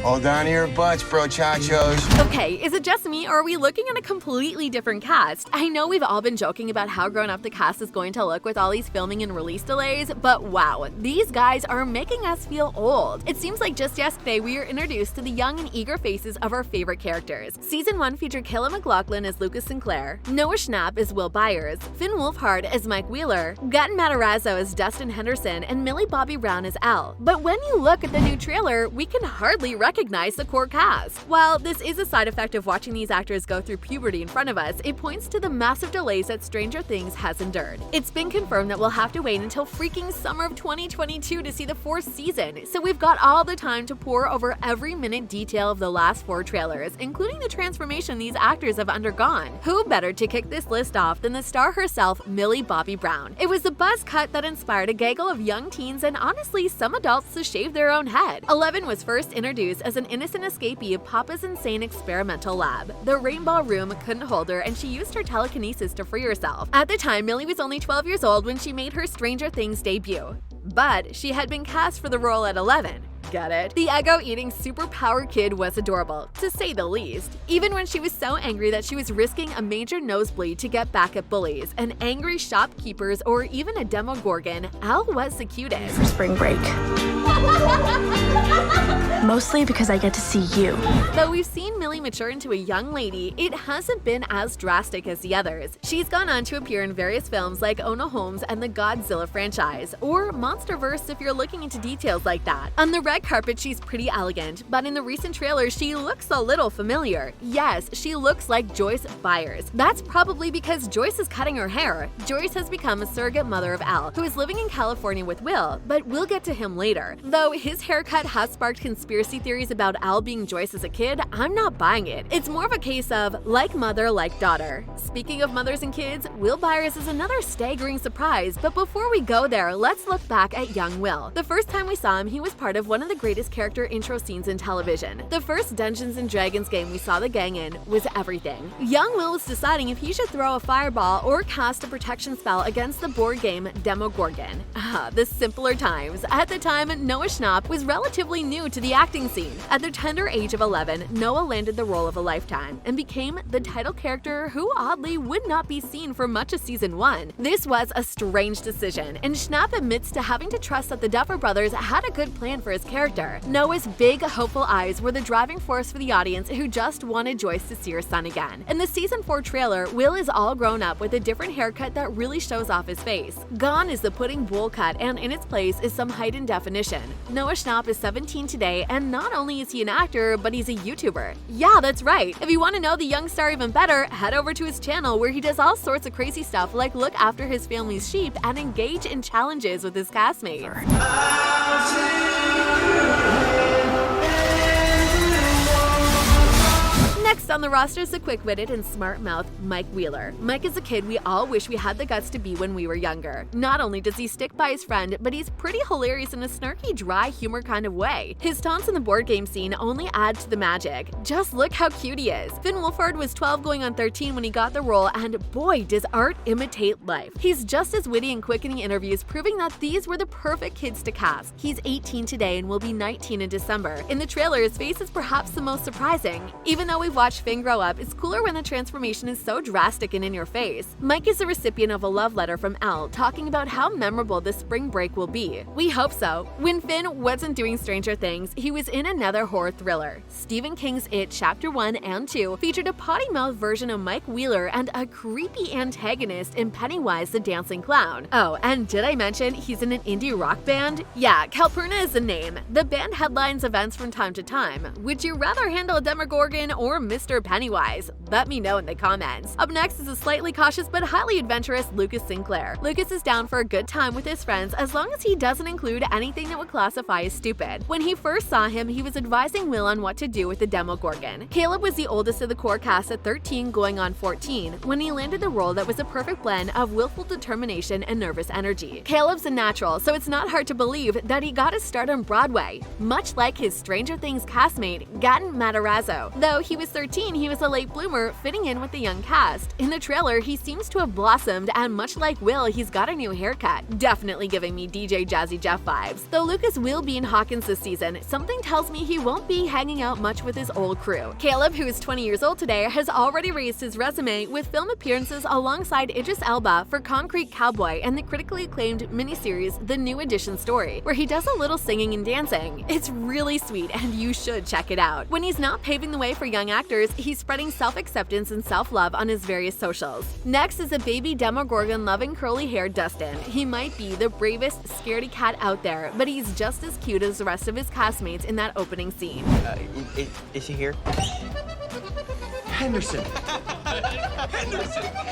Hold on to your butts, bro chachos. Okay, is it just me or are we looking at a completely different cast? I know we've all been joking about how grown up the cast is going to look with all these filming and release delays, but wow, these guys are making us feel old. It seems like just yesterday we were introduced to the young and eager faces of our favorite characters. Season 1 featured Caleb McLaughlin as Lucas Sinclair, Noah Schnapp as Will Byers, Finn Wolfhard as Mike Wheeler, Gatton Matarazzo as Dustin Henderson, and Millie Bobby Brown as Al. But when you look at the new trailer, we can hardly recognize the core cast. While this is a side effect of watching these actors go through puberty in front of us, it points to the massive delays that Stranger Things has endured. It's been confirmed that we'll have to wait until freaking summer of 2022 to see the 4th season, so we've got all the time to pore over every minute detail of the last 4 trailers, including the transformation these actors have undergone. Who better to kick this list off than the star herself, Millie Bobby Brown? It was the buzz cut that inspired a gaggle of young teens and honestly some adults to shave their own head. Eleven was first introduced as an innocent escapee of Papa's insane experimental lab. The Rainbow Room couldn't hold her and she used her telekinesis to free herself. At the time, Millie was only 12 years old when she made her Stranger Things debut. But she had been cast for the role at 11. Get it? The Eggo-eating superpower kid was adorable, to say the least. Even when she was so angry that she was risking a major nosebleed to get back at bullies, and angry shopkeepers, or even a Demogorgon, Al was the cutest. For spring break. Mostly because I get to see you. Though we've seen Millie mature into a young lady, it hasn't been as drastic as the others. She's gone on to appear in various films like Ona Holmes and the Godzilla franchise, or Monsterverse if you're looking into details like that. On the red carpet, she's pretty elegant, but in the recent trailers, she looks a little familiar. Yes, she looks like Joyce Byers. That's probably because Joyce is cutting her hair. Joyce has become a surrogate mother of Al, who is living in California with Will, but we'll get to him later. Though his haircut has sparked conspiracy theories about Al being Joyce as a kid, I'm not buying it. It's more of a case of like mother, like daughter. Speaking of mothers and kids, Will Byers is another staggering surprise, but before we go there, let's look back at young Will. The first time we saw him, he was part of one of the greatest character intro scenes in television. The first Dungeons & Dragons game we saw the gang in was everything. Young Will was deciding if he should throw a fireball or cast a protection spell against the board game Demogorgon. The simpler times. At the time, Noah Schnapp was relatively new to the acting scene. At the tender age of 11, Noah landed the role of a lifetime and became the title character who oddly would not be seen for much of season 1. This was a strange decision, and Schnapp admits to having to trust that the Duffer Brothers had a good plan for his character. Noah's big, hopeful eyes were the driving force for the audience who just wanted Joyce to see her son again. In the season 4 trailer, Will is all grown up with a different haircut that really shows off his face. Gone is the pudding bowl cut, and in its place is some heightened definition. Noah Schnapp is 17 today, and not only is he an actor, but he's a YouTuber. Yeah, that's right. If you want to know the young star even better, head over to his channel where he does all sorts of crazy stuff like look after his family's sheep and engage in challenges with his castmates. Next on the roster is the quick-witted and smart-mouthed Mike Wheeler. Mike is a kid we all wish we had the guts to be when we were younger. Not only does he stick by his friend, but he's pretty hilarious in a snarky, dry humor kind of way. His taunts in the board game scene only add to the magic. Just look how cute he is. Finn Wolford was 12 going on 13 when he got the role, and boy, does art imitate life. He's just as witty and quick in the interviews, proving that these were the perfect kids to cast. He's 18 today and will be 19 in December. In the trailer, his face is perhaps the most surprising. Even though we've watch Finn grow up, it's cooler when the transformation is so drastic and in your face. Mike is the recipient of a love letter from Al talking about how memorable this spring break will be. We hope so. When Finn wasn't doing Stranger Things, he was in another horror thriller. Stephen King's It Chapter 1 and 2 featured a potty-mouthed version of Mike Wheeler and a creepy antagonist in Pennywise the Dancing Clown. Oh, and did I mention he's in an indie rock band? Yeah, Calpurnia is the name. The band headlines events from time to time. Would you rather handle a Demogorgon or Mr. Pennywise? Let me know in the comments. Up next is a slightly cautious but highly adventurous Lucas Sinclair. Lucas is down for a good time with his friends as long as he doesn't include anything that would classify as stupid. When he first saw him, he was advising Will on what to do with the Demogorgon. Caleb was the oldest of the core cast at 13 going on 14 when he landed the role that was a perfect blend of willful determination and nervous energy. Caleb's a natural, so it's not hard to believe that he got his start on Broadway, much like his Stranger Things castmate Gatton Matarazzo. Though he was 13 13, he was a late bloomer, fitting in with the young cast. In the trailer, he seems to have blossomed, and much like Will, he's got a new haircut. Definitely giving me DJ Jazzy Jeff vibes. Though Lucas will be in Hawkins this season, something tells me he won't be hanging out much with his old crew. Caleb, who is 20 years old today, has already raised his resume with film appearances alongside Idris Elba for Concrete Cowboy and the critically acclaimed miniseries The New Edition Story, where he does a little singing and dancing. It's really sweet, and you should check it out. When he's not paving the way for young actors, he's spreading self-acceptance and self-love on his various socials. Next is a baby Demogorgon-loving curly-haired Dustin. He might be the bravest scaredy cat out there, but he's just as cute as the rest of his castmates in that opening scene. Is he here? Henderson.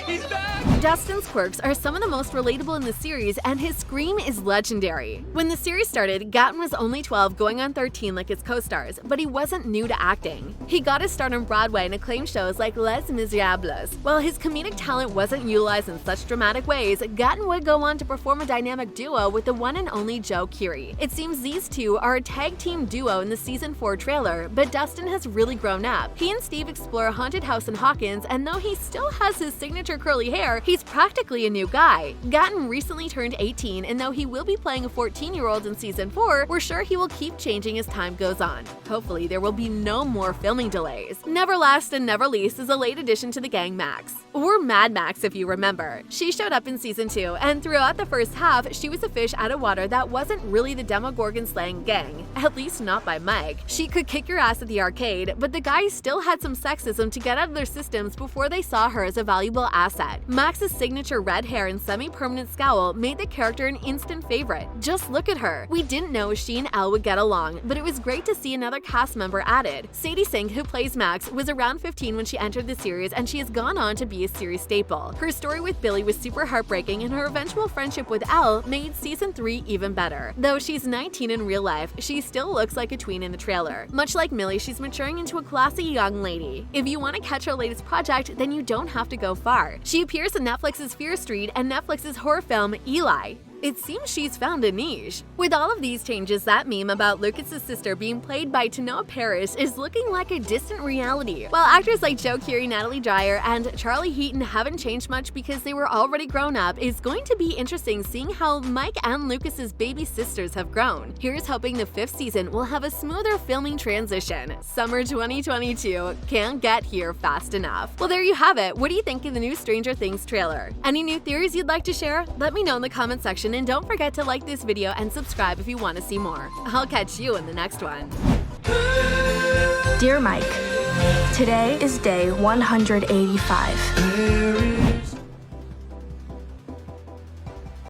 He's back! Dustin's quirks are some of the most relatable in the series, and his scream is legendary. When the series started, Gatton was only 12 going on 13 like his co-stars, but he wasn't new to acting. He got his start on Broadway in acclaimed shows like Les Miserables. While his comedic talent wasn't utilized in such dramatic ways, Gatton would go on to perform a dynamic duo with the one and only Joe Keery. It seems these two are a tag team duo in the season 4 trailer, but Dustin has really grown up. He and Steve explore a haunted house in Hawkins, and though he still has his signature curly hair, he's practically a new guy. Gatton recently turned 18, and though he will be playing a 14-year-old in season 4, we're sure he will keep changing as time goes on. Hopefully, there will be no more filming delays. Never last and never least is a late addition to the gang, Max. Or Mad Max, if you remember. She showed up in season 2, and throughout the first half, she was a fish out of water that wasn't really the Demogorgon slaying gang. At least not by Mike. She could kick your ass at the arcade, but the guys still had some sexism to get out of their systems before they saw her as a valuable asset. Max's signature red hair and semi-permanent scowl made the character an instant favorite. Just look at her. We didn't know she and Elle would get along, but it was great to see another cast member added. Sadie Sink, who plays Max, was around 15 when she entered the series, and she has gone on to be a series staple. Her story with Billy was super heartbreaking, and her eventual friendship with Elle made season 3 even better. Though she's 19 in real life, she still looks like a tween in the trailer. Much like Millie, she's maturing into a classy young lady. If you want to catch her latest project, then you don't have to go far. She appears in Netflix's Fear Street and Netflix's horror film Eli. It seems she's found a niche. With all of these changes, that meme about Lucas's sister being played by Tanoa Paris is looking like a distant reality. While actors like Joe Keery, Natalie Dreyer, and Charlie Heaton haven't changed much because they were already grown up, it's going to be interesting seeing how Mike and Lucas's baby sisters have grown. Here's hoping the 5th season will have a smoother filming transition. Summer 2022 can't get here fast enough. Well, there you have it. What do you think of the new Stranger Things trailer? Any new theories you'd like to share? Let me know in the comment section. And don't forget to like this video and subscribe if you want to see more. I'll catch you in the next one. Dear Mike, today is day 185.